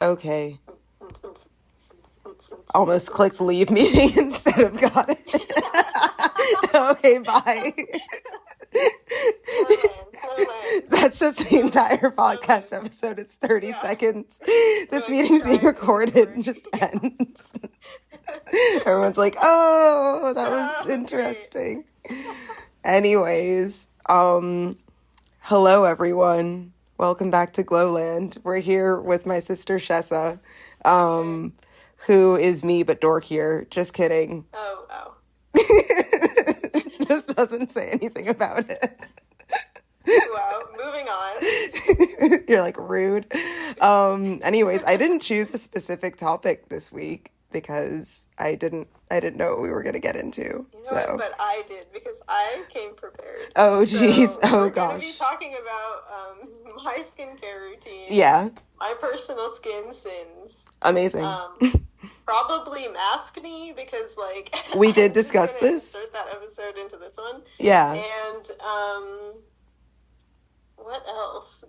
Okay. Almost clicked leave meeting instead of got it. Okay, bye. Slow land. That's just the entire Slow podcast land. episode. It's 30 Yeah. seconds. We're This like meeting's being trying to recorded record. and just ends. Everyone's like, oh, that was Oh, great. interesting. Anyways, hello everyone. Welcome back to Glowland. We're here with my sister Schessa, Okay. who is me but dorkier. Just kidding. Oh. Just doesn't say anything about it. Wow. Moving on. You're like rude. Anyways, I didn't choose a specific topic this week because I didn't know what we were gonna get into. You know what? So, But I did because I came prepared. oh geez, So oh we're going to be gosh. talking about my skincare routine, Yeah, my personal skin sins. amazing. Um, Probably maskne because like We did I'm just discuss gonna this. insert that episode into this one. Yeah. And what else?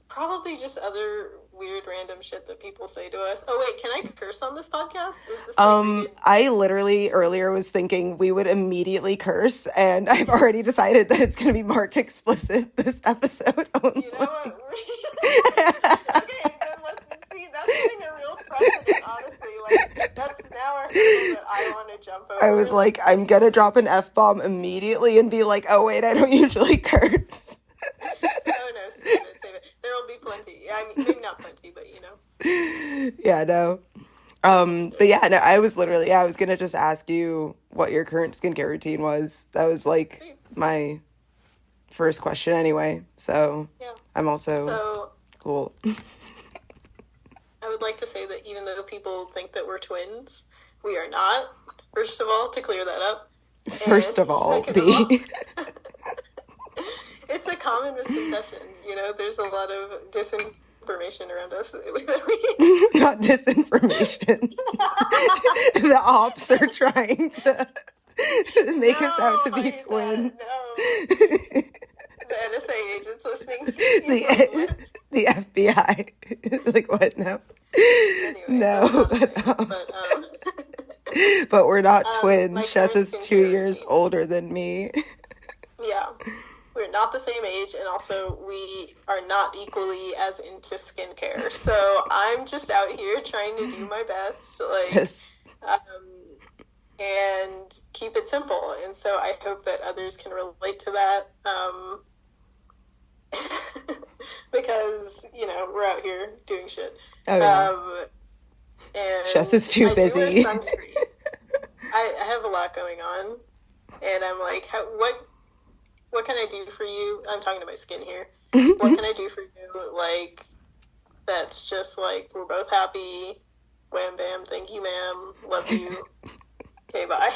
Probably just other weird random shit that people say to us. Oh wait, can I curse on this podcast? Is this segregated? I literally earlier was thinking we would immediately curse, and I've already decided that it's going to be marked explicit this episode only. You know what? Okay, then let's see. That's getting a real precedent, honestly. Like that's now a hurdle that I want to jump over. I was like, I'm going to drop an F-bomb immediately and be like, oh wait, I don't usually curse. Oh no, save it. There will be plenty. I mean, maybe not plenty, but you know. Yeah, no. But yeah, no, I was going to just ask you what your current skincare routine was. That was like Sweet. my first question anyway. So Yeah. I'm also So cool. I would like to say that even though people think that we're twins, we are not. First of all, to clear that up. First And of all, second of all, B. it's a common misconception. You know, there's a lot of disinformation around us that we Not disinformation. The ops are trying to make us out to No, I be hate twins. that. No. The NSA agents listening. He's like, The what? the FBI. Like what? No. Anyway, No, that's not a thing. but we're not My twins. current Shessa's skincare 2 years routine. older than me. Yeah. We're not the same age, and also we are not equally as into skincare. So I'm just out here trying to do my best, Yes. and keep it simple. And so I hope that others can relate to that. Because, you know, we're out here doing shit. Oh yeah. And Shessa's too I busy. do wear sunscreen. I have a lot going on, and I'm like, what can I do for you? I'm talking to my skin here. What can I do for you? Like, that's just like, we're both happy. Wham bam, thank you, ma'am. Love you. Okay, bye.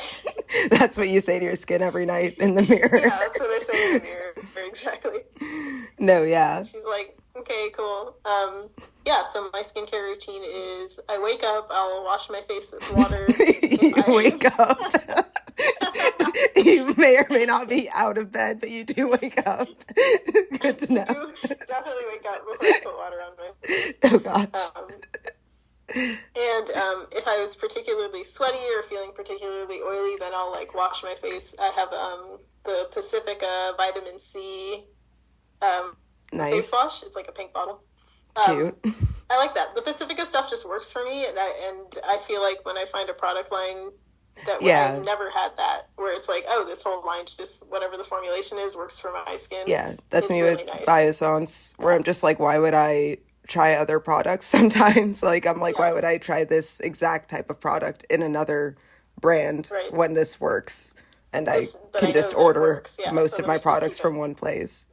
That's what you say to your skin every night in the mirror. Yeah, that's what I say in the mirror. Exactly. No, yeah. She's like, okay, cool. Yeah, so my skincare routine is I wake up, I'll wash my face with water. You wake up. You may or may not be out of bed, but you do wake up. Good to know. do definitely wake up before I put water on my face. Oh gosh. And if I was particularly sweaty or feeling particularly oily, then I'll like wash my face. I have the Pacifica vitamin C face Nice. wash. It's like a pink bottle. Cute. I like that. The Pacifica stuff just works for me, and I feel like when I find a product line that Yeah. I've never had that, where it's like, oh, this whole line just whatever the formulation is works for my skin. Yeah, that's It's me really with nice. Biossance, where I'm just like, why would I try other products sometimes? Like, I'm like, Yeah. why would I try this exact type of product in another brand Right. when this works? And I But can I know just that it order works. Yeah, most so of let my me just products keep from it. one place.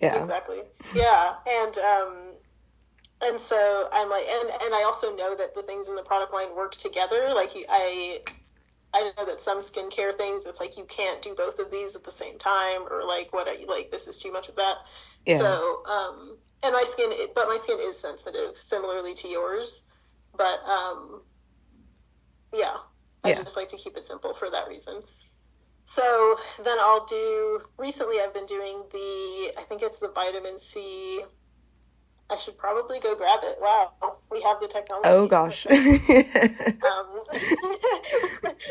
Yeah. Exactly. Yeah, and so I'm like, and I also know that the things in the product line work together. Like I know that some skincare things, it's like you can't do both of these at the same time, or like like this is too much of that. Yeah. So and my skin is sensitive, similarly to yours, but yeah, I Yeah. just like to keep it simple for that reason. So then recently I've been doing I think it's the vitamin C I should probably go grab it. Wow, we have the Oh technology. gosh. Okay.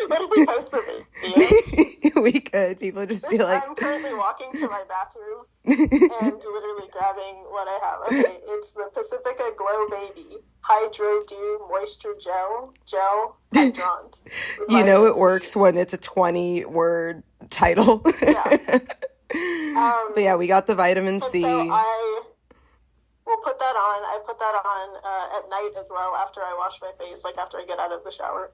What if we post the video? We could. People just be This like, I'm currently walking to my bathroom and literally grabbing what I have. Okay, it's the Pacifica Glow Baby Hydro Dew Moisture Gel Hydrant with you know vitamin it C. works when it's a 20-word title. Yeah. But yeah, we got the vitamin And so C. I will put that on. I put that on at night as well after I wash my face, like after I get out of the shower.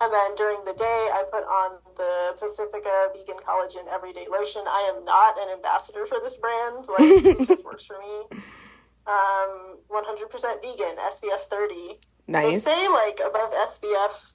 And then during the day, I put on the Pacifica Vegan Collagen Everyday Lotion. I am not an ambassador for this brand. Like, it just works for me. 100% vegan, SPF 30. They Nice. say, like, above SPF,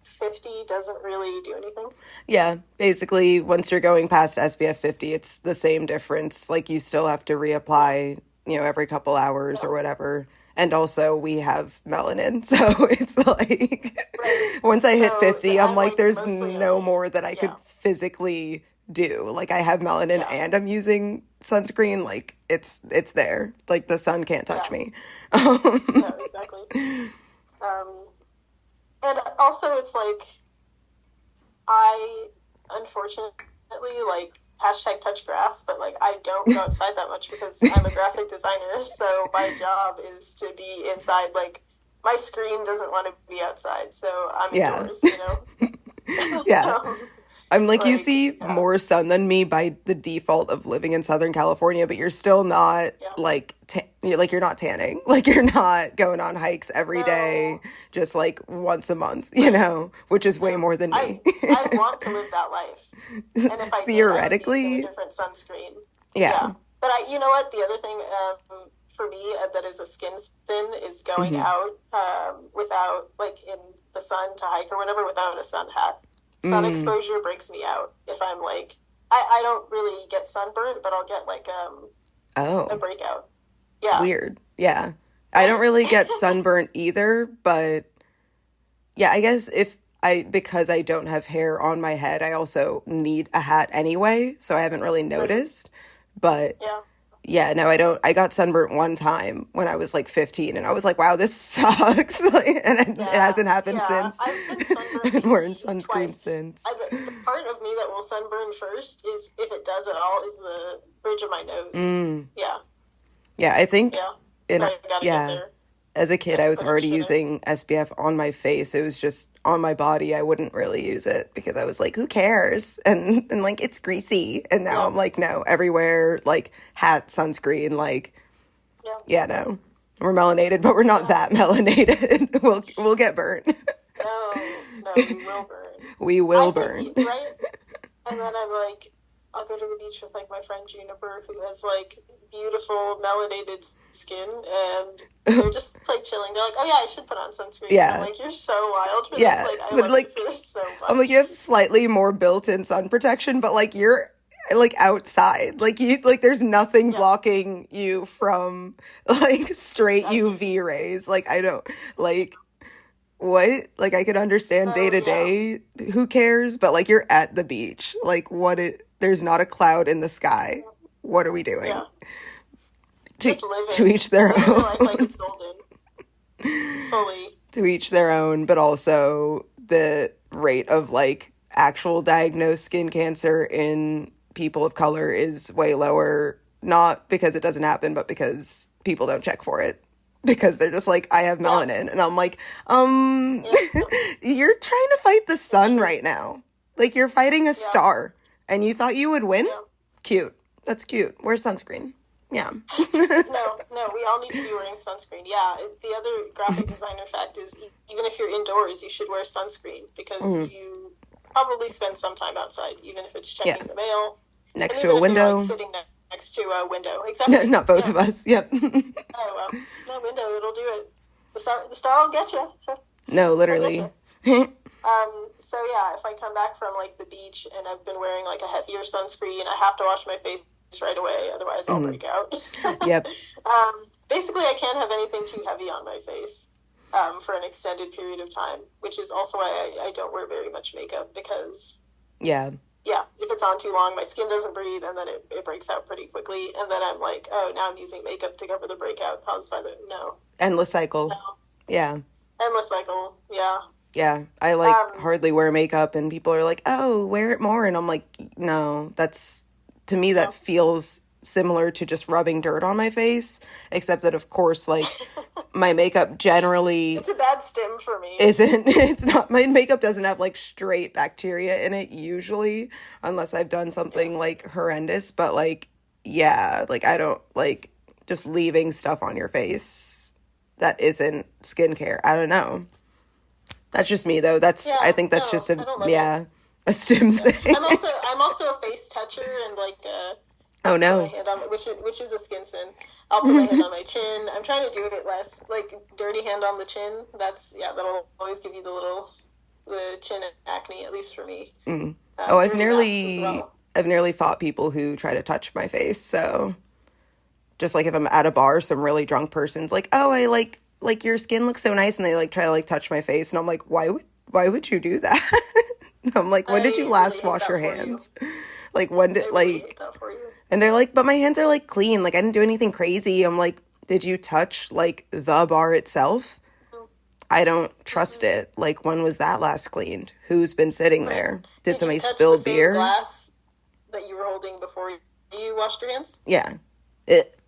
50 doesn't really do anything. Yeah, basically, once you're going past SPF 50, it's the same difference. Like, you still have to reapply, every couple hours or whatever. And also, we have melanin, so it's like, Right. once I hit So 50, I'm I'm, like, like, there's mostly no okay. more that I could Yeah. physically do. Like, I have melanin Yeah. and I'm using sunscreen. Like, it's there. Like, the sun can't touch Yeah. me. No, exactly. And also, it's like, I unfortunately like hashtag touch grass, but like I don't go outside that much because I'm a graphic designer, so my job is to be inside. Like my screen doesn't want to be outside, so I'm Yeah. indoors, you know. Yeah. I'm like, you Like, see yeah, more sun than me by the default of living in Southern California, but you're still not yeah. like, you're not tanning. Like, you're not going on hikes every day, No, just like once a month, right. which is way No, more than me. I want to live that life, and if I did, I would be using a Theoretically, different sunscreen. yeah. Yeah, but you know what? The other thing for me that is a skin sin is going Hmm. out without, like, in the sun to hike or whatever, without a sun hat. Sun Mm. exposure breaks me out. If I'm like, I don't really get sunburnt, but I'll get like a Oh, breakout. Yeah, weird. Yeah. I don't really get sunburnt either, but yeah, I guess because I don't have hair on my head, I also need a hat anyway, so I haven't really right. noticed. But Yeah, yeah, no, I don't. I got sunburnt one time when I was like 15, and I was like, wow, this sucks. Like, and it yeah, hasn't happened yeah. since. I've been sunburned And we're in maybe sunscreen twice. since. The part of me that will sunburn first is, if it does at all, is the bridge of my nose. Mm. Yeah, Yeah, I think yeah. in So I gotta get yeah, there. as a kid, Yeah, I was but I already shouldn't. using SPF on my face. It was just on my body. I wouldn't really use it because I was like, who cares? And like it's greasy. And now Yeah, I'm like, no, everywhere, like hat, sunscreen, like yeah, yeah, no. We're melanated, but we're not yeah. that melanated. We'll get burnt. No, no, we will burn. We I will think, burn. right? And then I'm like, I'll go to the beach with like my friend Juniper, who has like beautiful melanated skin, and they're just like chilling. They're like, oh yeah, I should put on sunscreen. And I'm Yeah. like, you're so wild for this. Yeah. Like, I But love you like for this so I'm like, much. you have slightly more built-in sun protection, but like you're like outside. Like you like there's nothing Yeah, blocking you from like straight exactly. UV rays. Like I don't like what? Like I could understand day So to yeah, day, who cares? But like you're at the beach. Like there's not a cloud in the sky. What are we doing? yeah. To Just to living, each their living your life like own. it's golden, fully. To each their own, but also the rate of like actual diagnosed skin cancer in people of color is way lower, not because it doesn't happen, but because people don't check for it. Because they're just like, I have Yeah, melanin. And I'm like, yeah, you're trying to fight the that's sun true. right now. Like you're fighting a Yeah, star and you thought you would win? yeah. Cute. That's cute. Where's sunscreen? Yeah. No, no, we all need to be wearing sunscreen. Yeah, the other graphic designer fact is, even if you're indoors, you should wear sunscreen because Mhm. you probably spend some time outside, even if it's Yeah. checking the mail, and Next to even a if you're like window. sitting next to a window. Exactly. Not both Yeah. of us. Yep. Oh well, no window, it'll do it. The star will get you. No, He'll get literally. you. So yeah, if I come back from like the beach and I've been wearing like a heavier sunscreen, I have to wash my face right away, otherwise I'll Mhm. break out. Yep. Basically, I can't have anything too heavy on my face for an extended period of time, which is also why I don't wear very much makeup because Yeah. yeah, if it's on too long, my skin doesn't breathe, and then it breaks out pretty quickly. And then I'm like, oh, now I'm using makeup to cover the breakout caused by the no, Endless cycle. no, Yeah. endless cycle. Yeah. Yeah. I like Um. hardly wear makeup and people are like, "Oh, wear it more." And I'm like, "No, that's to me that No. feels similar to just rubbing dirt on my face, except that of course like my makeup generally It's a bad stim for me. isn't it's not my makeup doesn't have like straight bacteria in it usually unless I've done Yeah. something like horrendous, but like yeah, like I don't like just leaving stuff on your face that isn't skincare. I don't know. That's just me though. That's I Yeah. think that's No, just I a don't love it. yeah, a stim Yeah. thing. I'm also a face toucher, and like Oh I'll put my no. hand on, which is a skin sin. I'll put my hand on my chin. I'm trying to do it less, like dirty hand on the chin. That's yeah, that'll always give you the chin acne, at least for me. Oh, Dirty mask as well. I've nearly fought people who try to touch my face. So just like if I'm at a bar, some really drunk person's like, "Oh, I like your skin looks so nice," and they like try to like touch my face, and I'm like, why would you do that?" I'm like, "When did you I really last hate wash that your for you. hands?" Like when I did really hate like that for you. and they're like, "But my hands are like clean. Like I didn't do anything crazy." I'm like, "Did you touch like the bar itself?" I don't trust Mm-hmm. it. Like when was that last cleaned? Who's been sitting Right. there? Did Did you somebody touch the spill same beer? glass that you were holding before you washed your hands? Yeah. It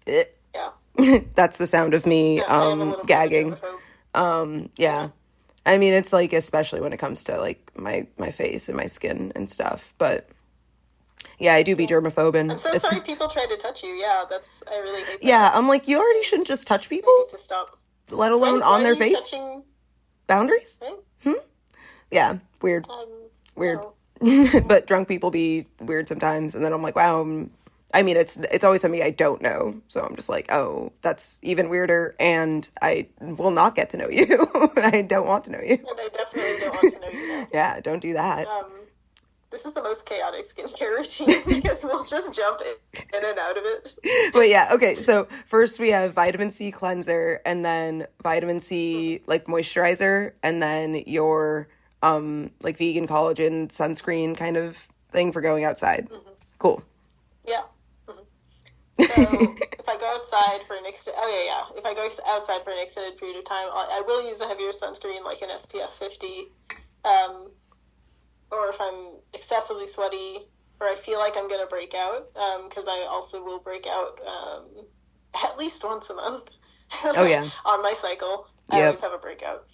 it Yeah. that's the sound of me No, I am a little bit of a gagging. germaphobe. Yeah. I mean, it's like especially when it comes to like my face and my skin and stuff. But yeah, I do be Yeah. I'm germaphobing. so It's sorry people try to touch you. Yeah, I really hate yeah, that. I'm like you already And shouldn't just touch they people, need to stop. let alone Right? on Why are their you face. touching? Boundaries? Right? Yeah, weird. Weird. No. No. But drunk people be weird sometimes and then I'm like, wow, I mean it's always somebody I don't know. So I'm just like, "Oh, that's even weirder and I will not get to know you." I don't want to know you. And I definitely don't want to know you now. Yeah, don't do that. This is the most chaotic skincare routine because we'll just jump in and out of it. But yeah, okay. So first we have vitamin C cleanser and then vitamin C like moisturizer and then your like vegan collagen sunscreen kind of thing for going outside. Cool. Yeah. So if I go outside for an if I go outside for an extended period of time, I will use a heavier sunscreen like an SPF 50. Um, or if I'm excessively sweaty, or I feel like I'm gonna break out, because I also will break out at least once a month Oh yeah. on my cycle. I Yep. always have a breakout.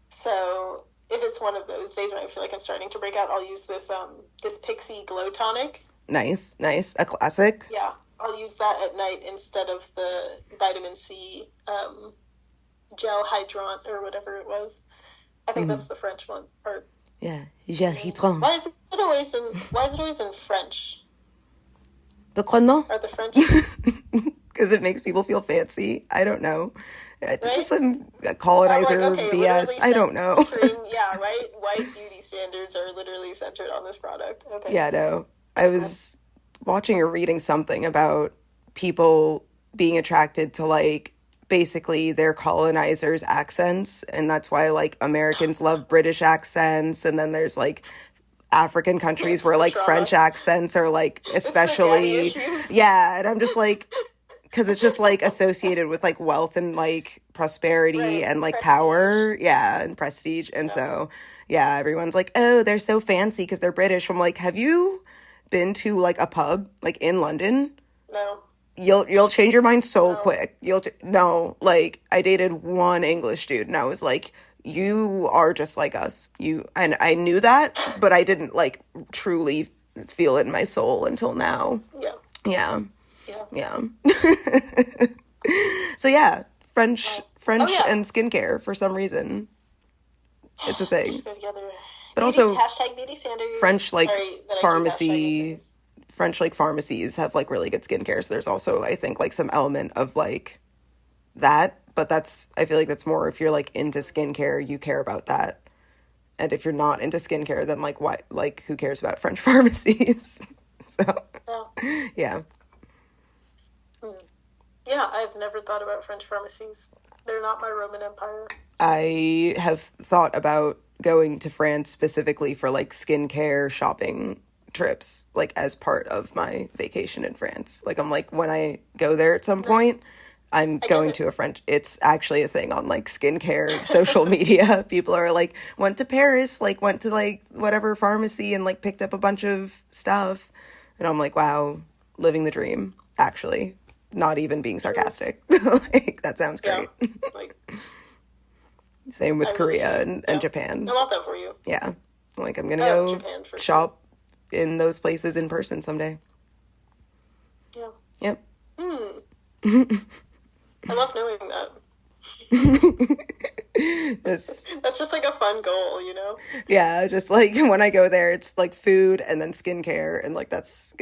So if it's one of those days when I feel like I'm starting to break out, I'll use this Pixie Glow Tonic. Nice, nice. A classic. Yeah, I'll use that at night instead of the vitamin C gel hydrant or whatever it was. I think that's the French one. Or Yeah. Gel hydrant. why is it always in French? Pourquoi non? Are the French Because it makes people feel fancy. I don't know. It's just right? some I'm like, colonizer okay, BS. literally I don't know. yeah, right. White beauty standards are literally centered on this product. Okay, Yeah, no. I that's fine. was watching or reading something about people being attracted to like basically their colonizers' accents, and that's why like Americans love British accents, and then there's like African countries It's where the like trauma. French accents are like It's the daddy especially issues. yeah, and I'm just like because it's just like associated with like wealth and like prosperity Right, and like prestige. power, yeah, and prestige. And Yeah. so, yeah, everyone's like, "Oh, they're so fancy because they're British." I'm like, "Have you been to like a pub like in London?" No. You'll change your mind so No. quick. No, like I dated one English dude and I was like, "You are just like us." You and I knew that, but I didn't like truly feel it in my soul until now. Yeah. Yeah. Yeah. Yeah. So yeah, Oh French yeah. and skincare for some reason. It's a thing. Just go together. But Beauty also hashtag beauty standards. French like Sorry that I keep hashtagging pharmacy things. French like pharmacies have like really good skincare. So there's also I think like some element of like that, but that's I feel like that's more if you're like into skincare, you care about that. And if you're not into skincare, then like why like who cares about French pharmacies? So Oh. yeah. Yeah, I've never thought about French pharmacies. They're not my Roman Empire. I have thought about going to France specifically for like skincare shopping trips, like as part of my vacation in France. Like I'm like, when I go there at some Nice. point, I'm I get going it. to a French. It's actually a thing on like skincare social media. People are like, went to Paris, like went to like whatever pharmacy and like picked up a bunch of stuff. And I'm like, wow, living the dream, actually. Not even being sarcastic. Like, that sounds Yeah. great. Like, Same with I Korea really, and yeah. Japan. I want that for you. Yeah. Like, I'm gonna Oh, go Japan for sure. shop in those places in person someday. Yeah. Yep. Hmm. I love knowing that. Just, That's just like a fun goal, you know? yeah, just like when I go there, it's like food and then skincare, and like that's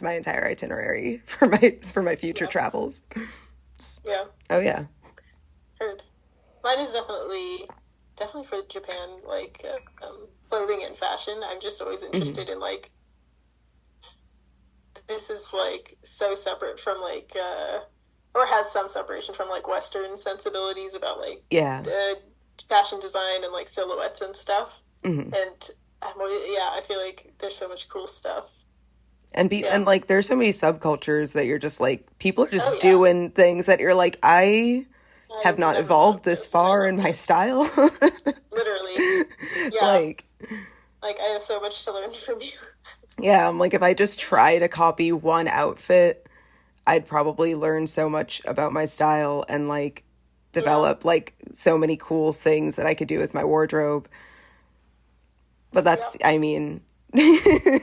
my entire itinerary for my future Yeah. travels. Yeah. Oh yeah. Heard. Mine is definitely for Japan, like clothing and fashion. I'm just always interested in like this is like so separate from like or has some separation from like Western sensibilities about like Yeah. fashion design and like silhouettes and stuff. Hmm. And yeah, I feel like there's so much cool stuff. Yeah. And like there's so many subcultures that you're just like, people are Oh just yeah. doing things that you're like, I have I've not never evolved thought this this, and I far in love my it. style. Literally. Yeah. Like, Like I have so much to learn from you. yeah, I'm like, if I just try to copy one outfit, I'd probably learn so much about my style and like Yeah. develop like so many cool things that I could do with my wardrobe. But Yeah. that's, I mean,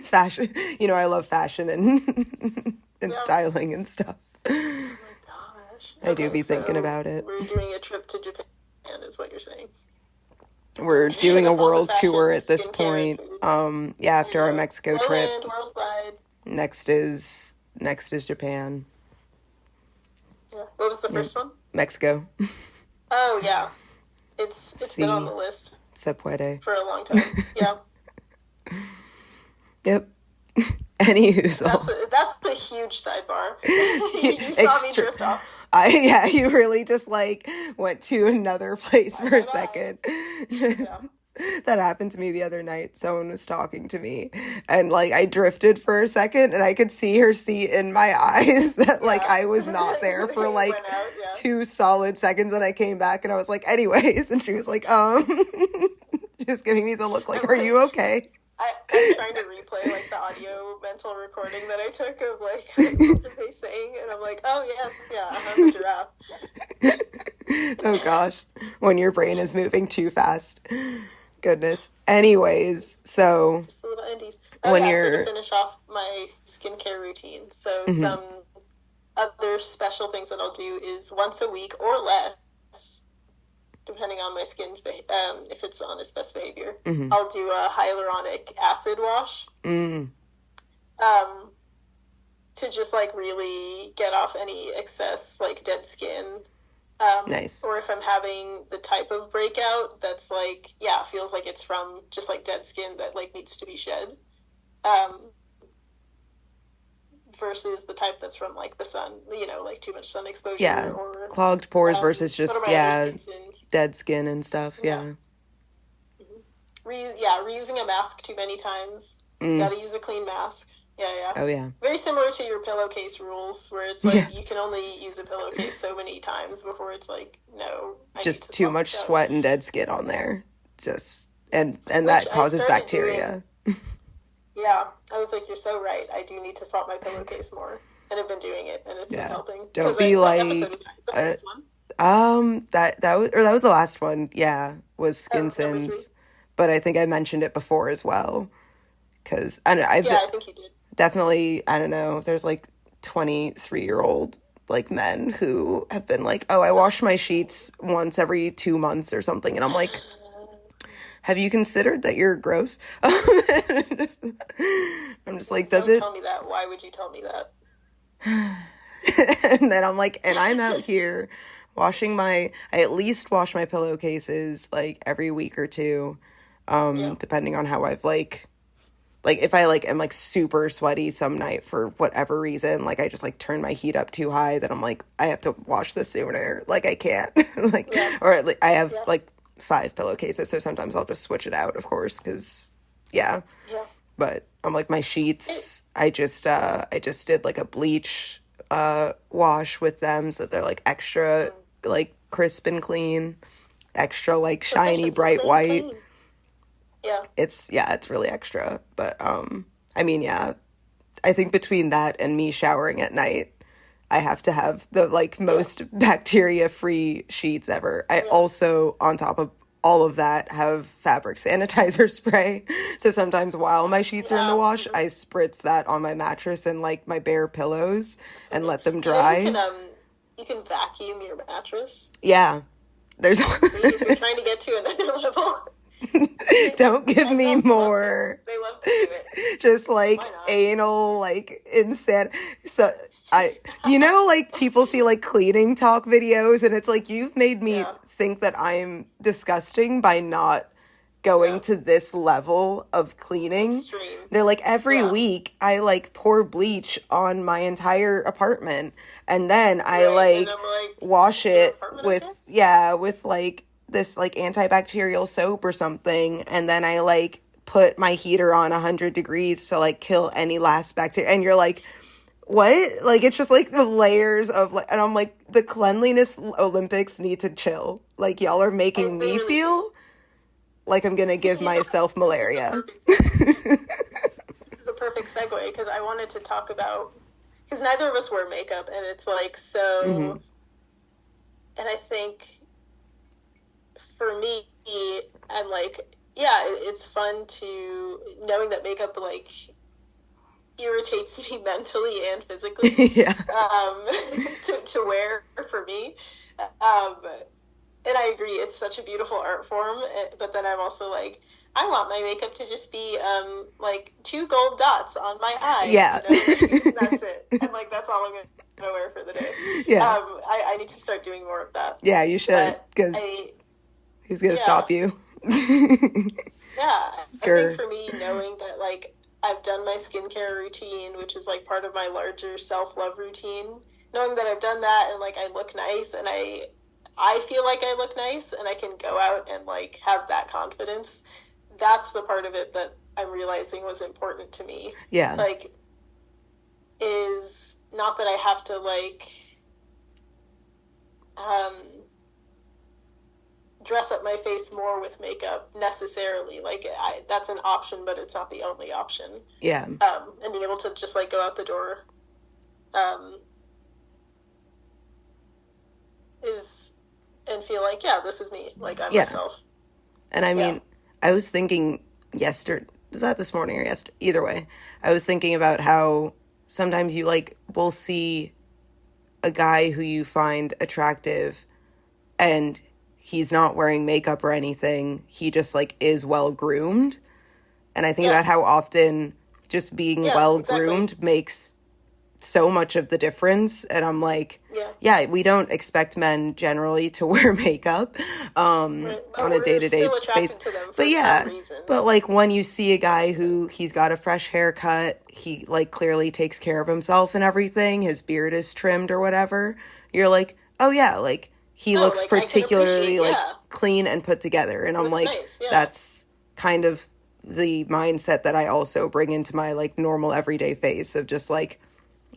fashion, I love fashion and and Yeah. styling and stuff. Oh my gosh. I do Okay, be thinking so about it. we're doing a trip to Japan, is what you're saying. We're doing a All the world fashion, tour at this skincare, and point. food. Yeah, I after our know. Mexico trip, Lowland, worldwide. next is Japan. Yeah. What was the Yep. first one? Mexico. Oh yeah. It's been on See, the list se puede. for a long time. Yeah. Yep. Any hoozle. That's the huge sidebar. You saw me Extra. drift off. Yeah, you really just like went to another place Bye for a bye bye. second. Yeah. That happened to me the other night. Someone was talking to me and like I drifted for a second and I could see her see in my eyes that like Yeah. I was not there for You like went out, yeah. 2 solid seconds and I came back and I was like, anyways, and she was like, she was giving me the look like, I'm are like, you okay? I'm trying to replay like the audio mental recording that I took of like what were they saying, and I'm like, oh yes, yeah, I'm a giraffe. Oh gosh, when your brain is moving too fast. Goodness. Anyways, so Just the little indies. Oh when yeah, so to you're finish off my skincare routine, so Mhm. some other special things that I'll do is once a week or less, depending on my skin's if it's on its best behavior. I'll do a hyaluronic acid wash. Mm, Um, to just like really get off any excess like dead skin. nice. Or if I'm having the type of breakout that's like, yeah, feels like it's from just like dead skin that like needs to be shed. Versus the type that's from like the sun, like too much sun exposure Yeah. or Clogged pores versus what just are my other sins? dead skin and stuff. Yeah. Yeah. Reusing a mask too many times. Mm. Gotta use a clean mask. Yeah. Oh yeah. Very similar to your pillowcase rules, where it's like Yeah. you can only use a pillowcase so many times before it's like, no, I need Just to too swap much this out. sweat and dead skin on there. Just and that Which I causes started bacteria. Yeah, I was like, you're so right. I do need to swap my pillowcase more, and I've been doing it, and it's been Yeah. helping. Don't 'Cause be what like episode was that? The first one? that was the last one. Yeah, was skin Oh, number 3. sins. But I think I mentioned it before as well. Because I don't know, I've Yeah, I think you did. definitely, I don't know, there's like 23-year-old like men who have been like, oh, I wash my sheets once every 2 months or something. And I'm like, have you considered that you're gross? I'm just like, does Don't it? tell me that. Why would you tell me that? And then I'm like, and I'm out here I at least wash my pillowcases like every week or two, Yeah. depending on how I've like if I like am like super sweaty some night for whatever reason, like I just like turn my heat up too high, then I'm like, I have to wash this sooner. Like I can't. Like Yeah. or like I have Yeah. like 5 pillowcases, so sometimes I'll just switch it out, of course, because yeah. Yeah. But I'm like my sheets. I just did like a bleach wash with them, so they're like extra like crisp and clean, extra like shiny Proficiency, bright clean, white. clean. Yeah. It's really extra. But I mean, yeah, I think between that and me showering at night, I have to have the like Yeah. most bacteria free sheets ever. I Yeah. also, on top of all of that, have fabric sanitizer spray. So sometimes while my sheets are in the Yeah. wash, I spritz that on my mattress and like my bare pillows So and good. let them You know dry. you can vacuum your mattress. Yeah. There's See, if you're trying to get to another level, don't give my me family loves it. more. They love to do it. Just like Why not? anal, like insane. So I, you know, like people see like cleaning talk videos, and it's like you've made me Yeah. think that I'm disgusting by not going Yeah. to this level of cleaning. Extreme. They're like every Yeah. week I like pour bleach on my entire apartment, and then I Right. And like I'm like, wash is your it apartment with, okay? yeah, with like this like antibacterial soap or something, and then I like put my heater on 100 degrees to like kill any last bacteria, and you're like, what? Like it's just like the layers of like, and I'm like, the cleanliness Olympics need to chill. Like y'all are making They me really do. feel like I'm gonna So, give you know, myself this is a malaria. perfect segue. This is a perfect segue because I wanted to talk about, because neither of us wear makeup, and it's like so, and I think for me, I'm like, yeah, it's fun to knowing that makeup like irritates me mentally and physically Yeah. to wear for me. Um, and I agree, it's such a beautiful art form. But then I'm also like, I want my makeup to just be like 2 gold dots on my eyes. Yeah. You know, like, that's it. And like that's all I'm gonna wear for the day. Yeah. I need to start doing more of that. Yeah, you should, But because I who's gonna yeah stop you? yeah I think Grr. for me knowing that like I've done my skincare routine, which is like part of my larger self-love routine, knowing that I've done that and like I look nice and I feel like I look nice and I can go out and like have that confidence. That's the part of it that I'm realizing was important to me. Yeah. Like, is not that I have to like dress up my face more with makeup necessarily. Like, that's an option, but it's not the only option. Yeah. And being able to just like go out the door is and feel like, yeah, this is me. Like I'm Yeah. myself. And I mean, Yeah. I was thinking yesterday, was that this morning or yesterday? Either way, I was thinking about how sometimes you like will see a guy who you find attractive and he's not wearing makeup or anything. He just like is well groomed. And I think Yeah. about how often just being Yeah, well exactly. groomed makes so much of the difference. And I'm like, Yeah. yeah, we don't expect men generally to wear makeup Right. on a We're day-to-day still attracted basis. to them for But yeah, some reason. but like when you see a guy who he's got a fresh haircut, he like clearly takes care of himself and everything, his beard is trimmed or whatever, you're like, oh yeah, like he looks like, I can particularly appreciate, like yeah. clean and put together. And I'm Looks like, nice, yeah. that's kind of the mindset that I also bring into my like normal everyday face of just like,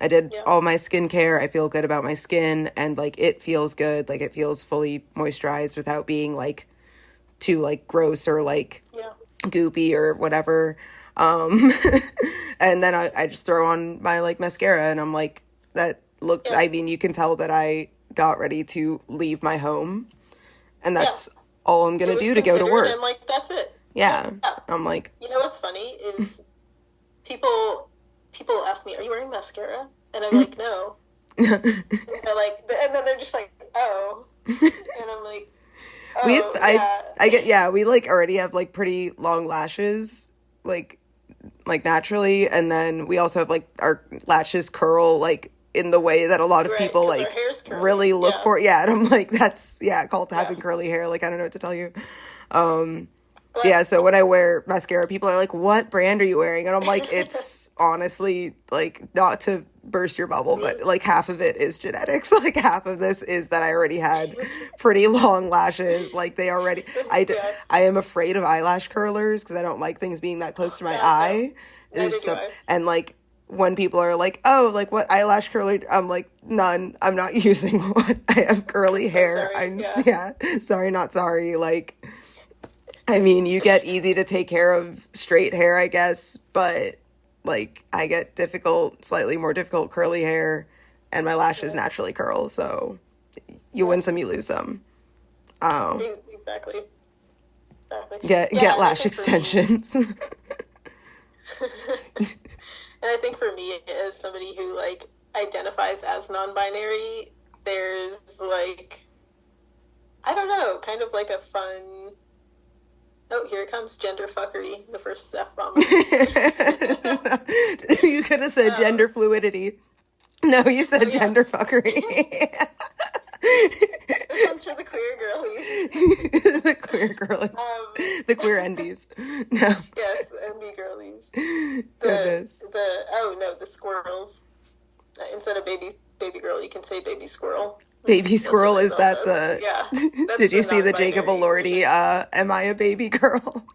I did Yeah. all my skincare. I feel good about my skin and like it feels good. Like it feels fully moisturized without being like too like gross or like Yeah. goopy or whatever. And then I just throw on my like mascara and I'm like, that look, Yeah. I mean, you can tell that I got ready to leave my home and that's all I'm It going to was do to go to considered, work. and like that's it. Yeah. Yeah. I'm like, You know what's funny is people ask me, "Are you wearing mascara?" And I'm like, "No." And they're like, and then they're just like, "Oh," and I'm like, "Oh, we've, yeah." I get, yeah, we like already have like pretty long lashes, like naturally. And then we also have like our lashes curl like in the way that a lot of Right, people 'cause like our hair's curly, really look yeah. for. Yeah. And I'm like, that's, yeah, called having Yeah. curly hair. Like, I don't know what to tell you. Bless. Yeah, so when I wear mascara, people are like, what brand are you wearing? And I'm like, it's honestly, like, not to burst your bubble, but like half of it is genetics. Like half of this is that I already had pretty long lashes. Like they already, Yeah. I am afraid of eyelash curlers because I don't like things being that close to my God, eye. no. Neither do I. And like when people are like, oh, like what eyelash curler? I'm like, none. I'm not using one. I have curly So hair. sorry. Yeah, sorry, not sorry. Like, I mean, you get easy to take care of straight hair, I guess, but like I get slightly more difficult curly hair, and my lashes naturally curl. So you win some, you lose some. Exactly. Exactly. Get Yeah, and I lash think for extensions. me, and I think for me, as somebody who like identifies as non-binary, there's like, I don't know, kind of like a fun. Oh, here it comes, gender fuckery, the first F-bomb. You could have said gender fluidity. No, you said yeah. gender fuckery. This one's for the queer girlies. The queer girlies. The queer envies. No. Yes, envy girlies. Goodness. The squirrels. Instead of baby girl, you can say baby squirrel. Baby squirrel, is that the... Yeah. Did you see the Jacob Elordi, am I a baby girl?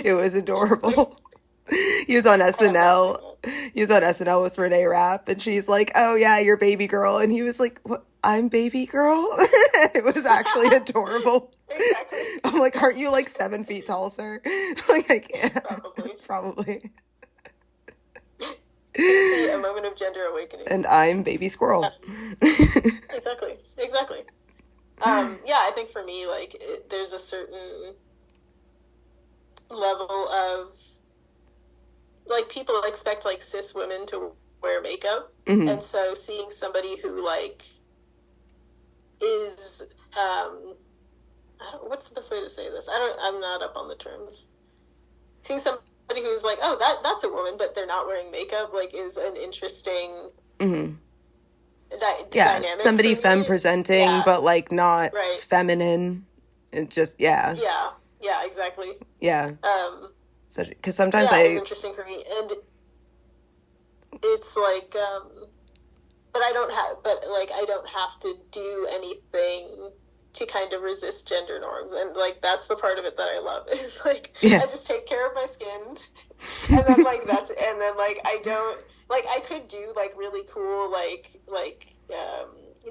It was adorable. He was on SNL. He was on SNL with Renee Rapp, and she's like, oh yeah, you're baby girl. And he was like, what? I'm baby girl? It was actually adorable. Exactly. I'm like, aren't you like 7 feet tall, sir? Like, I can't. Probably. See, a moment of gender awakening. And I'm baby squirrel. Exactly. Yeah, I think for me, like, there's a certain level of, like, people expect, like, cis women to wear makeup. Mm-hmm. And so seeing somebody who, like, is, what's the best way to say this? I'm not up on the terms. Seeing somebody who's like, oh, that's a woman, but they're not wearing makeup, like, is an interesting dynamic. Somebody femme presenting, but like not right. feminine. It just Yeah, exactly. Yeah. So because sometimes it's interesting for me, and it's like, but I don't have to do anything to kind of resist gender norms, and like that's the part of it that I love. Is like I just take care of my skin, and then like I don't like I could do like really cool like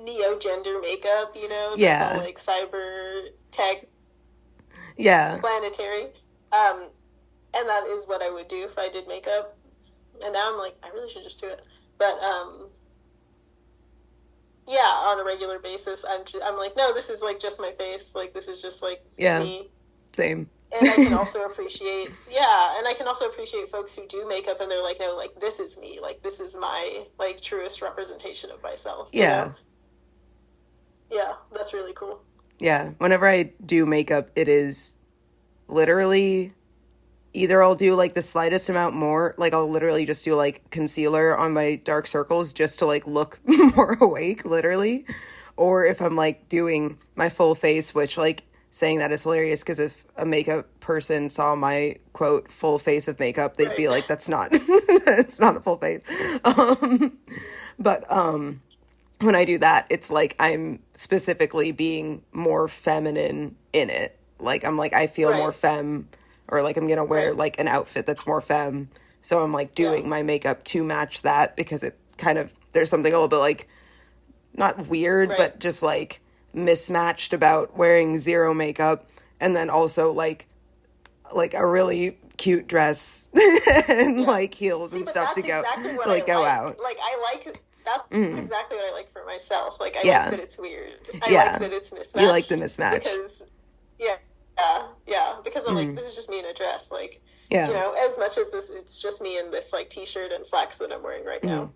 neo gender makeup, you know, that's all like cyber tech, planetary, and that is what I would do if I did makeup. And now I'm like, I really should just do it, but on a regular basis, I'm like, no, this is like just my face. Like, this is just like me. Same. And I can also appreciate, folks who do makeup and they're like, no, like, this is me. Like, this is my, like, truest representation of myself. Yeah. You know? Yeah, that's really cool. Yeah. Whenever I do makeup, it is literally either I'll do like the slightest amount more, like I'll literally just do like concealer on my dark circles just to like look more awake, literally. Or if I'm like doing my full face, which like saying that is hilarious because if a makeup person saw my quote full face of makeup, they'd be like, that's not, it's not a full face. But when I do that, it's like I'm specifically being more feminine in it. Like I'm like, I feel more femme. Or like I'm gonna wear like an outfit that's more femme, so I'm like doing my makeup to match that because it kind of there's something a little bit like not weird but just like mismatched about wearing zero makeup and then also like a really cute dress and like heels and stuff to go exactly to like go out. Like I like that's exactly what I like for myself. Like I like that it's weird. I like that it's mismatched. You like the mismatch because because I'm like, this is just me in a dress, like, you know, as much as this, it's just me in this, like, t-shirt and slacks that I'm wearing right now.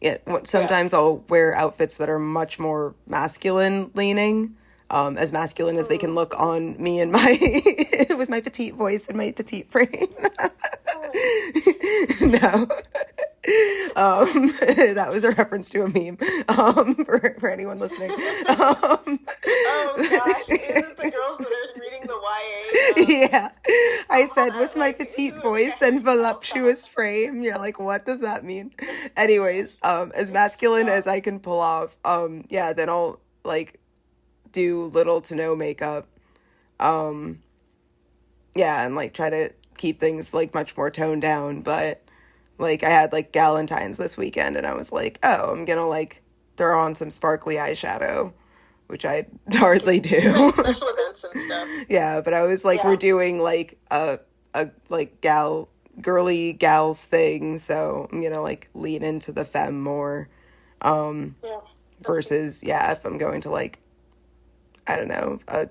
Yeah, sometimes I'll wear outfits that are much more masculine leaning, as masculine as they can look on me and my, with my petite voice and my petite frame. No. That was a reference to a meme, for anyone listening. Oh gosh, is it the girls that are reading the YA? Yeah, I I said hot. with my Like, petite ooh, okay, voice and I'll stop. voluptuous frame. You're like, what does that mean? Anyways, as masculine as Stop. I can pull off, yeah, then I'll like do little to no makeup. Yeah, and like try to keep things like much more toned down. But like I had like Galentine's this weekend and I was like, oh, I'm gonna like throw on some sparkly eyeshadow, which I hardly do. Like special events and stuff. Yeah, but I was like, we're Yeah. doing like a like girly gals thing, so I'm gonna like lean into the femme more Yeah. That's good. versus yeah, if I'm going to like I don't know, a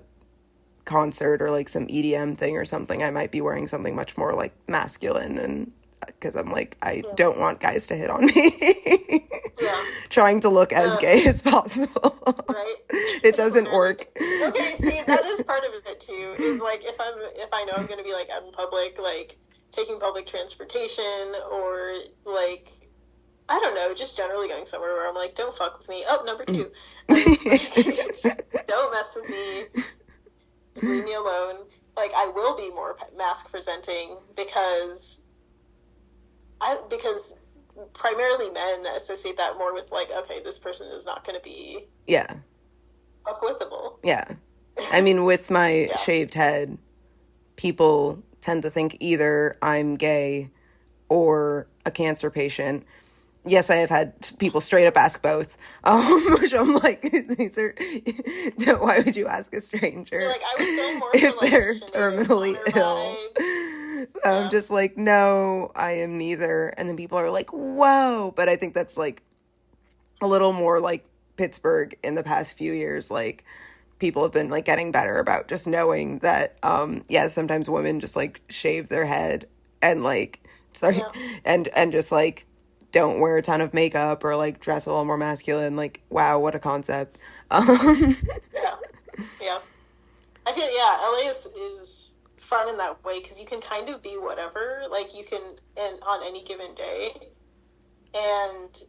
concert or like some EDM thing or something, I might be wearing something much more like masculine and because I'm like I Yeah. don't want guys to hit on me. Yeah. Trying to look as Uh, gay as possible. right? It doesn't Literally. work. Okay, see, that is part of it too. Is like if I know I'm gonna be like out in public, like taking public transportation or like I don't know, just generally going somewhere where I'm like, don't fuck with me. Oh, number two, like, don't mess with me. Just leave me alone. Like I will be more mask presenting because primarily men associate that more with like, okay, this person is not going to be Yeah. fuck withable. Yeah. I mean, with my Yeah. shaved head, people tend to think either I'm gay or a cancer patient. Yes, I have had people straight up ask both, which I'm like, these are, why would you ask a stranger Like I was going more for if like the they're Sinead terminally O'Connor ill? vibe. I'm Yeah. just like, no, I am neither. And then people are like, whoa. But I think that's like a little more like Pittsburgh in the past few years. Like people have been like getting better about just knowing that, yeah, sometimes women just like shave their head and like, sorry, Yeah. and just like don't wear a ton of makeup or like dress a little more masculine. Like, wow, what a concept. Yeah. Yeah. I get yeah, LA is fun in that way because you can kind of be whatever. Like you can and on any given day and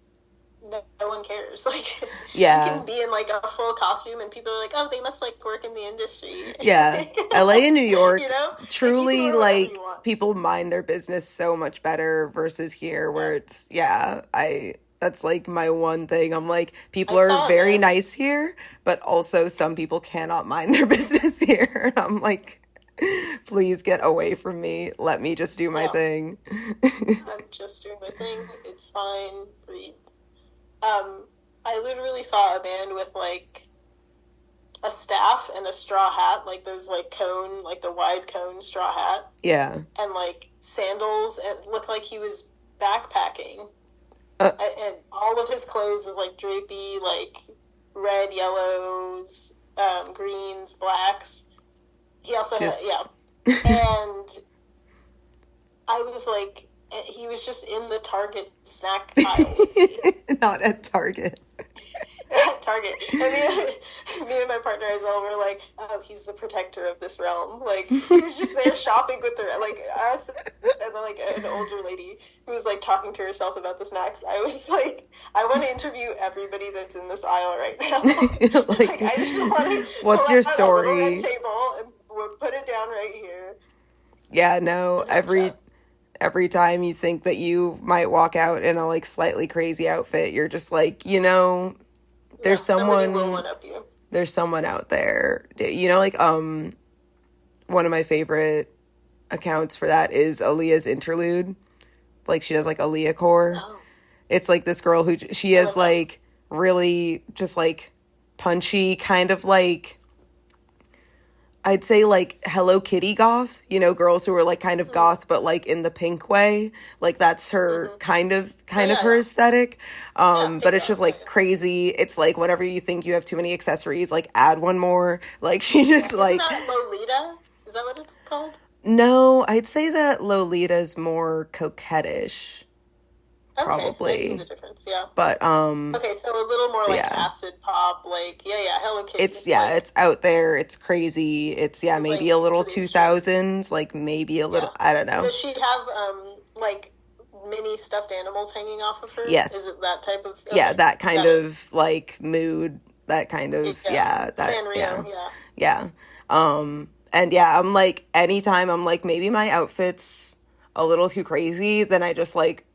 no one cares. Like you Yeah. can be in like a full costume and people are like, "Oh, they must like work in the industry." Yeah. LA and New York, You know, like you can truly wear whatever like you want. people mind their business so much better versus here Yeah, where it's, yeah, that's like my one thing. I'm like, I people are saw it, very man. nice here, but also some people cannot mind their business here. I'm like, please get away from me. Let me just do my Yeah, thing. I'm just doing my thing. It's fine. Breathe. Um, I literally saw a man with like a staff and a straw hat, like those like cone, like the wide cone straw hat, Yeah. and like sandals. And it looked like he was backpacking. Uh, And all of his clothes was like drapey, like red, yellows, greens, blacks. He also had just yeah, and I was like, he was just in the Target snack aisle with me. not at Target. At Target. And me and my partner as well were like, oh, he's the protector of this realm. Like, he was just there shopping with her, like, us, and then, like, an older lady who was, like, talking to herself about the snacks. I was like, I want to interview everybody that's in this aisle right now. Like, I just want to What's pull your out a little red story? table and we'll put it down right here Yeah, no, and have a chat. every time you think that you might walk out in a like slightly crazy outfit, you're just like, there's Yeah, somebody will someone one up you. there's someone out there. Like one of my favorite accounts for that is Aaliyah's interlude. Like she does like Aaliyah core. Oh, It's like this girl who she I is love that. like really just like punchy kind of like I'd say like Hello Kitty goth, girls who are like kind of Mm-hmm. goth but like in the pink way. Like that's her Mm-hmm. Oh, kind of yeah, her yeah. aesthetic. Yeah, But pink it's just goth. Yeah, like yeah. crazy. It's like whenever you think you have too many accessories, like add one more. Like she Yeah. just Isn't like that Lolita? Is that what it's called? no, I'd say that Lolita's more coquettish, Okay, I see probably. the difference. Yeah. But Okay, so a little more like yeah. acid pop, like yeah, Hello Kitty, It's yeah, it's out there, it's crazy. It's yeah, maybe like a to little the extreme. 2000s, like maybe a Yeah. little I don't know. Does she have like mini stuffed animals hanging off of her? Is Yes. it that type of? Yeah, Okay, that kind got it. of like mood, that kind of Yeah, yeah, that Sanrio. yeah. Yeah. Yeah. And yeah, I'm like, anytime I'm like, maybe my outfit's a little too crazy, then I just like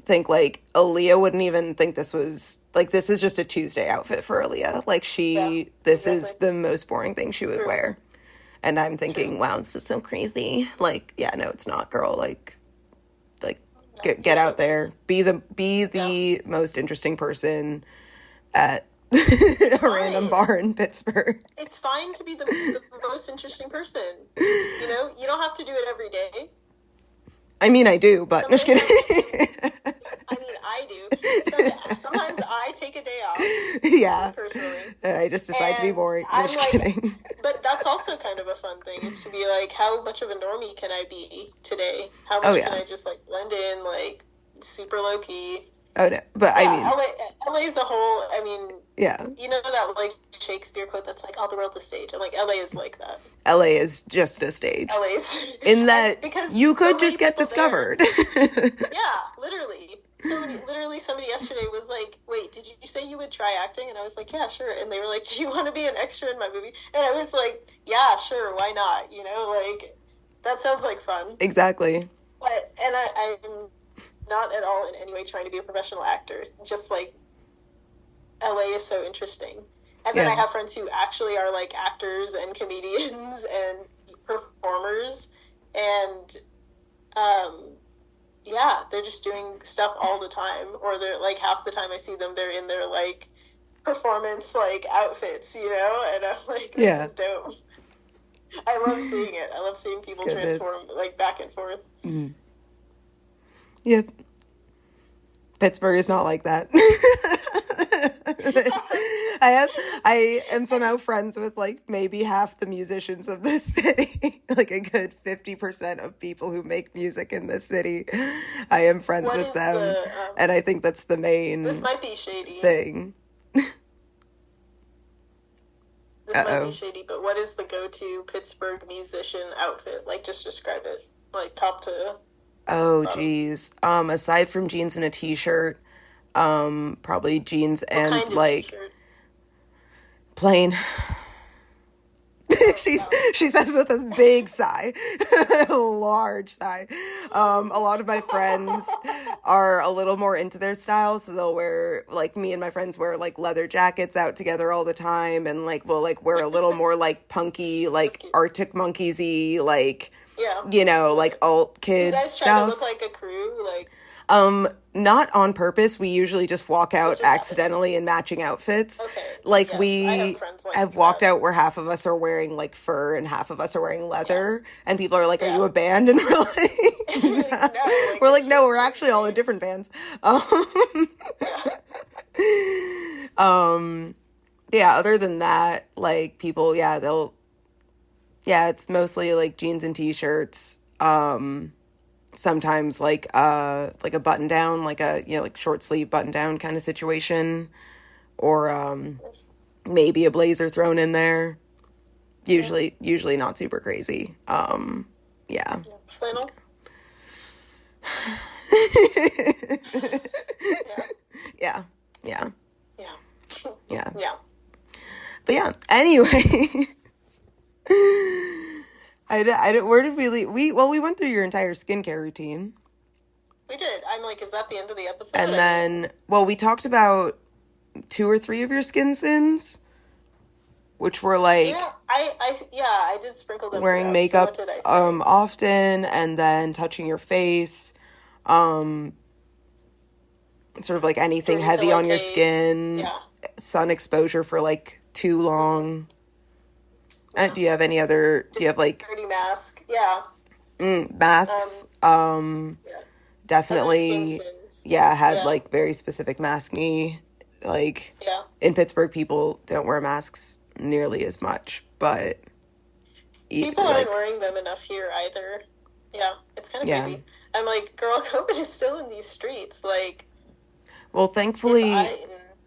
think like Aaliyah wouldn't even think this was like, this is just a Tuesday outfit for Aaliyah. Like Yeah, this exactly. is the most boring thing she would True. wear. And I'm True. thinking, wow, this is so crazy. Like, yeah, no, it's not, girl. Like No, get do out something. there, be Yeah. the most interesting person at It's a random fine. bar in Pittsburgh. It's fine to be the most interesting person. You know, you don't have to do it every day. I mean, I do, but Some just days kidding. are, I mean, I do. Sometimes I take a day off, me Yeah, personally, and I just decide to be and boring. I'm Just like, kidding. but that's also kind of a fun thing is to be like, how much of a normie can I be today? How Oh much can yeah. I just like blend in, like super low key? Oh no. But I Yeah, mean, LA is a whole. I mean, yeah. you know that like Shakespeare quote that's like, all the world's a stage. I'm like, LA is like that. LA is just a stage. LA is, In and that because you so could many just get people there. discovered. Yeah, literally. Literally, somebody yesterday was like, "Wait, did you say you would try acting?" And I was like, "Yeah, sure." And they were like, "Do you want to be an extra in my movie?" And I was like, "Yeah, sure, why not?" You know, like that sounds like fun. Exactly. But I'm not at all in any way trying to be a professional actor. Just like LA is so interesting. And then I Yeah. have friends who actually are like actors and comedians and performers, and um, yeah, they're just doing stuff all the time, or they're like half the time I see them, they're in their like performance like outfits, you know, and I'm like, this Yeah. is dope. I love seeing it. I love seeing people Goodness. transform like back and forth. Yep. Pittsburgh is not like that. I am somehow friends with like maybe half the musicians of this city. Like a good 50% of people who make music in this city. I am friends What with is them. the And I think that's the this main might be shady. thing. This might be Uh-oh. shady, but what is the go-to Pittsburgh musician outfit? Like just describe it. Like top to Oh bottom. geez. Aside from jeans and a t-shirt, probably jeans What and kind of like t-shirt? plain. Oh, yeah. She says with a big sigh, a large sigh. A lot of my friends are a little more into their style, so they'll wear like me and my friends wear like leather jackets out together all the time, and like we'll like wear a little more like punky, That's like cute. Arctic Monkeys-y, like Yeah. Love like it. alt Do you kid guys try to look stuff. like a crew? Like Not on purpose. We usually just walk it out just happens. accidentally in matching outfits. Okay. Like Yes, I have we friends like have walked that. out where half of us are wearing like fur and half of us are wearing Yeah. leather, and people are like, "Are you Yeah. a band?" And we're like, Like, no, like we're like, it's "No, just we're actually all in Tuesday. different bands." Um, Yeah. yeah. Other than that, like people, yeah, it's mostly like jeans and t-shirts. Sometimes like a button down, like a like short sleeve button down kind of situation, or Yes. maybe a blazer thrown in there. Yeah. Usually not super crazy. Yeah. Yeah. Flannel. Yeah. Yeah. Yeah. Yeah. Yeah. Yeah. But yeah, anyway. Where did we leave? We went through your entire skincare routine. We did. I'm like, is that the end of the episode? And I mean, then, well, we talked about two or three of your skin sins, which were like yeah, I did sprinkle them wearing throughout. So what makeup did I say? often, and then touching your face, sort of like anything Dirty heavy on your pillowcase. skin, Yeah. sun exposure for like too long. Yeah. Do you have like Dirty mask. Yeah. masks? Yeah. Other skin Definitely, sins. yeah, had Yeah. like very specific mask knee. Like Yeah. in Pittsburgh, people don't wear masks nearly as much, but People like aren't wearing them enough here either. Yeah, it's kind of yeah. crazy. I'm like, girl, COVID is still in these streets. Like, Well, if thankfully, I,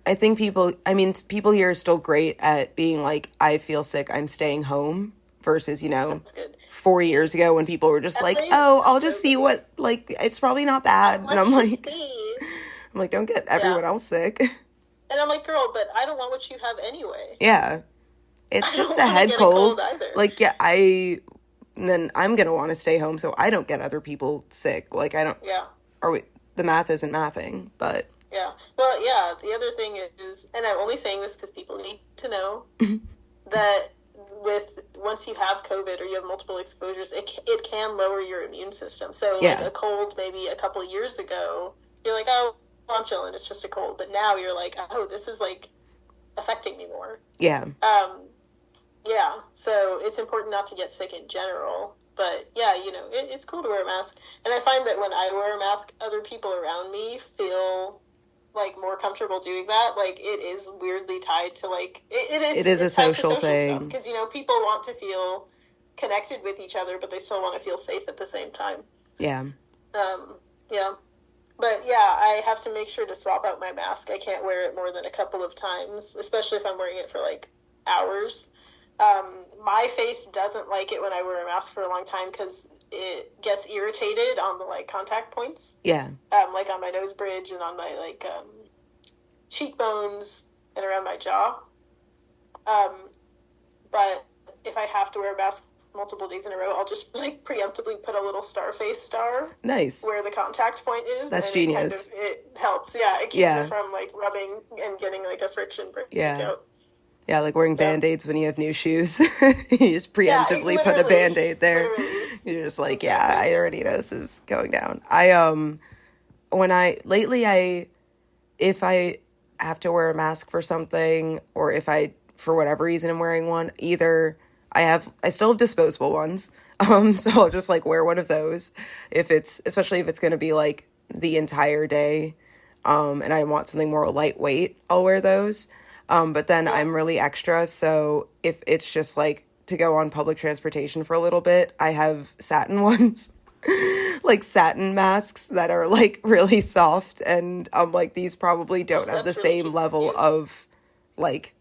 I think people here are still great at being like, I feel sick, I'm staying home, versus, that's good. 4 years See, ago when people were just like, LA oh, is I'll so just see great. what, like, it's probably not bad. And Let's just see. I'm like, don't get Yeah. everyone else sick. And I'm like, girl, but I don't want what you have anyway. Yeah. it's I just don't a want to head get a cold. cold either. Like, yeah, and then I'm gonna want to stay home so I don't get other people sick. Like, I don't, Yeah. or we, the math isn't mathing, but Yeah. Well, yeah, the other thing is, and I'm only saying this because people need to know that with once you have COVID or you have multiple exposures, it can lower your immune system. So, like yeah, a cold maybe a couple years ago, you're like, oh, I'm chilling, it's just a cold. But now you're like, oh, this is like affecting me more. yeah, Yeah, so it's important not to get sick in general. But yeah, it's cool to wear a mask. And I find that when I wear a mask, other people around me feel like more comfortable doing that. Like it is weirdly tied to like it is a it's tied to social social stuff thing. because people want to feel connected with each other, but they still want to feel safe at the same time. Yeah, Um, yeah. But yeah, I have to make sure to swap out my mask. I can't wear it more than a couple of times, especially if I'm wearing it for like hours. My face doesn't like it when I wear a mask for a long time because it gets irritated on the like contact points, yeah, like on my nose bridge and on my like cheekbones and around my jaw. Um, but if I have to wear a mask multiple days in a row, I'll just like preemptively put a little star face star nice. where the contact point is, That's and genius. it helps. Yeah, it keeps Yeah, it from like rubbing and getting like a friction yeah. breakout. Yeah, like wearing Yeah, band-aids when you have new shoes. You just yeah, preemptively put a literally, band-aid there. literally, You're just like, yeah, exactly. I already know this is going down. When I, lately, if I have to wear a mask for something, or if I, for whatever reason, I'm wearing one, either I still have disposable ones. So I'll just like wear one of those especially if it's going to be like the entire day. And I want something more lightweight, I'll wear those. But then Yeah, I'm really extra, so if it's just like to go on public transportation for a little bit, I have satin ones, like satin masks that are like really soft, and like these probably don't oh, have the that's really same level cute. of like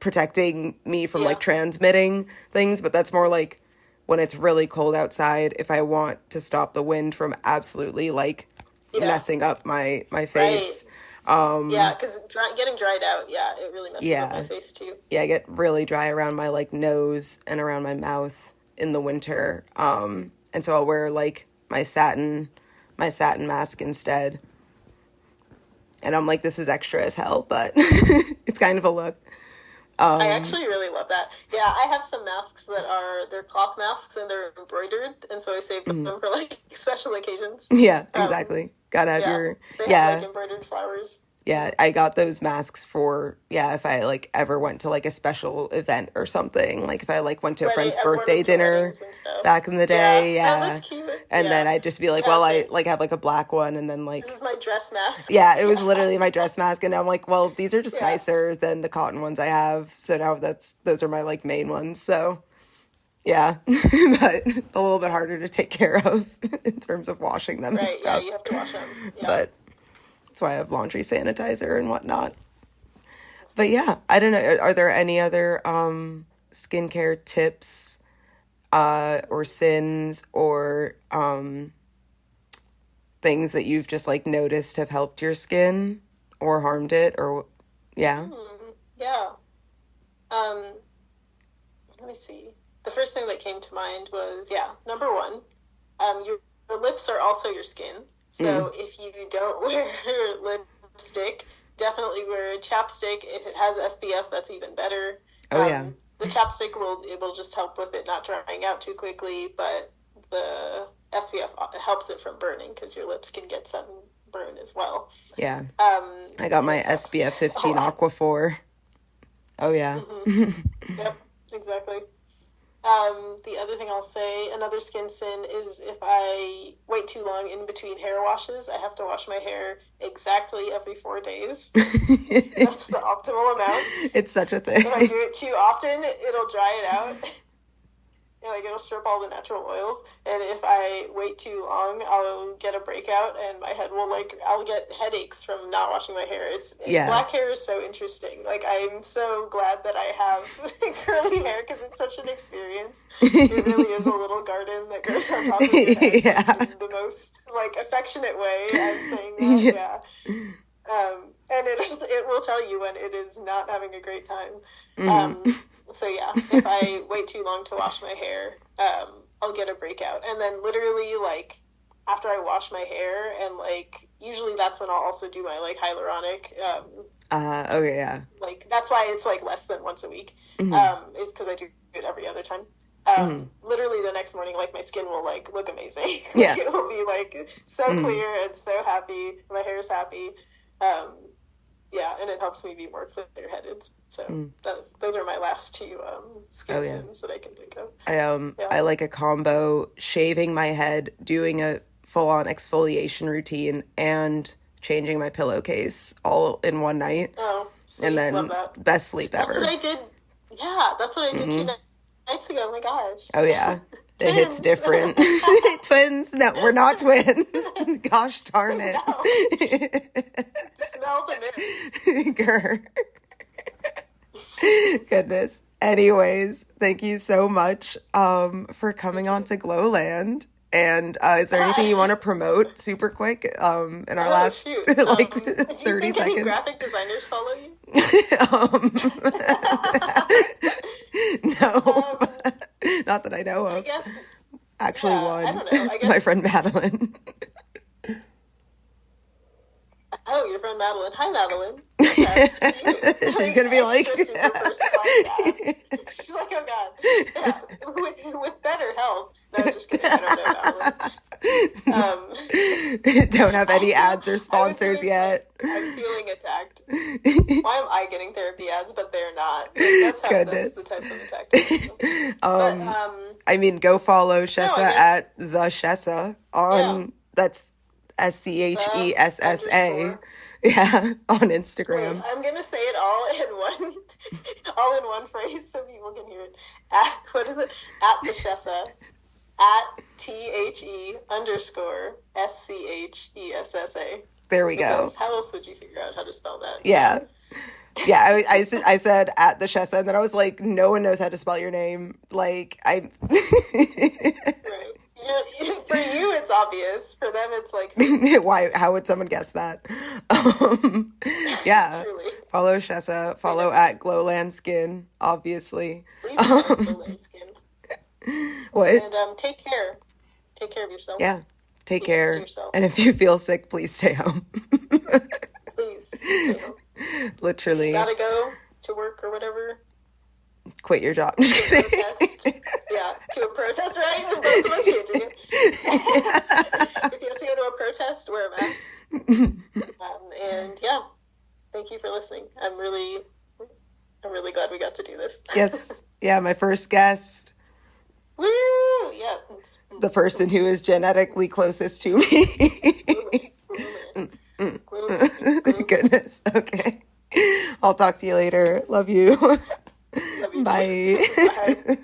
protecting me from like Yeah, transmitting things, but that's more like when it's really cold outside, if I want to stop the wind from absolutely like yeah, messing up my right. face. Yeah, because getting dried out, yeah, it really messes up my Yeah. face too. Yeah, I get really dry around my like nose and around my mouth in the winter. And so I'll wear like my satin mask instead. And I'm like, this is extra as hell, but it's kind of a look. I actually really love that. Yeah, I have some masks they're cloth masks and they're embroidered, and so I save them for like special occasions. Yeah, Um, exactly. Gotta have yeah, your, they have like yeah, embroidered flowers. yeah. I got those masks for, yeah, if I like ever went to like a special event or something. Like if I like went to a friend's I've worn them birthday to dinner weddings and stuff. back in the Yeah. day, Oh, yeah. that's cute. And then Yeah. I'd just be like, Yeah, well, I same. like have like a black one, and then This like, is my dress mask. yeah, it was Yeah. literally my dress mask, and I'm like, well, these are just Yeah. nicer than the cotton ones I have. So now those are my like main ones. So yeah, but a little bit harder to take care of in terms of washing them and Right. Yeah, stuff. you have to wash them. Yeah. But that's why I have laundry sanitizer and whatnot. But yeah, I don't know. Are there any other skincare tips or sins or things that you've just like noticed have helped your skin or harmed it or yeah. Yeah. Um, Let me see. The first thing that came to mind was, yeah, number one, your lips are also your skin. So if you don't wear lipstick, definitely wear chapstick. If it has SPF, that's even better. Oh yeah. The chapstick will just help with it not drying out too quickly, but the SPF helps it from burning because your lips can get sunburn as well. Yeah. I got And my it helps SPF a 15 lot. Aquaphor. Oh yeah. Yep, exactly. The other thing I'll say, another skin sin is if I wait too long in between hair washes, I have to wash my hair exactly every 4 days. That's the optimal amount. It's such a If I thing. do it too often, it'll dry it out. And like it'll strip all the natural oils. And if I wait too long, I'll get a breakout, and my head will I'll get headaches from not washing my hair. Yeah. Black hair is so interesting. Like I'm so glad that I have curly hair because it's such an experience. It really is a little garden that grows on top of your head, Yeah. like, in the most like affectionate way. I'm saying that, Yeah. yeah. And it will tell you when it is not having a great time. Mm-hmm. So yeah, if I wait too long to wash my hair, I'll get a breakout. And then literally like after I wash my hair and like usually that's when I'll also do my like hyaluronic. Okay, yeah. Like that's why it's like less than once a week. Mm-hmm. Is because I do it every other time. Mm-hmm. Literally the next morning, like my skin will like look amazing. Yeah. Like, it will be like so clear and so happy. My hair's happy. Yeah, and it helps me be more clear-headed. So those are my last two skin sins that I can think of. I like a combo: shaving my head, doing a full-on exfoliation routine, and changing my pillowcase all in one night. Oh, sweet. And then Love that. best sleep ever. That's what I did. Yeah, that's what I did 2 nights ago. Oh my gosh. Oh yeah. It hits different. Twins? No, we're not twins. Gosh darn it. No. Smell the mist. Grr. Goodness. Anyways, thank you so much for coming on to Glowland. And is there anything you want to promote super quick in our last shoot. 30 do you think seconds? Any graphic designers follow you? No, not that I know of. I guess. Actually, one. I don't know. I guess. My friend Madeline. Oh, your friend Madeline. Hi, Madeline. She's gonna be like, super personalized ads. She's like, oh god, yeah, with better health. No, just kidding. I don't know Madeline. Don't have any ads or sponsors yet. I'm feeling attacked. Why am I getting therapy ads, but they're not? Like, that's the type of attack. I mean, go follow Schessa at the Schessa on that's SCHESSA. Yeah, on Instagram. Wait, I'm gonna say it all in one phrase so people can hear it. What is it? At the Schessa. At THE_SCHESSA. There we go. How else would you figure out how to spell that? Yeah. Yeah, I said at the Schessa, and then I was like, no one knows how to spell your name. Like, I... Right. For you, it's obvious. For them, it's like... Why? How would someone guess that? Yeah. Truly. Follow Schessa. Follow at Glowland Skin, obviously. Please follow Glowland Skin. What? And take care. Take care of yourself. Yeah. Take care. And if you feel sick, please stay home. Please stay home. Literally. You gotta go to work or whatever. Quit your job. To a protest. Yeah, to a protest, right? The both of us changing it. If you have to go to a protest, wear a mask. And yeah, thank you for listening. I'm really glad we got to do this. Yes. Yeah, my first guest. Woo! Yeah. The person who is genetically closest to me. Goodness. Okay. I'll talk to you later. Love you. Love you. Bye. Bye.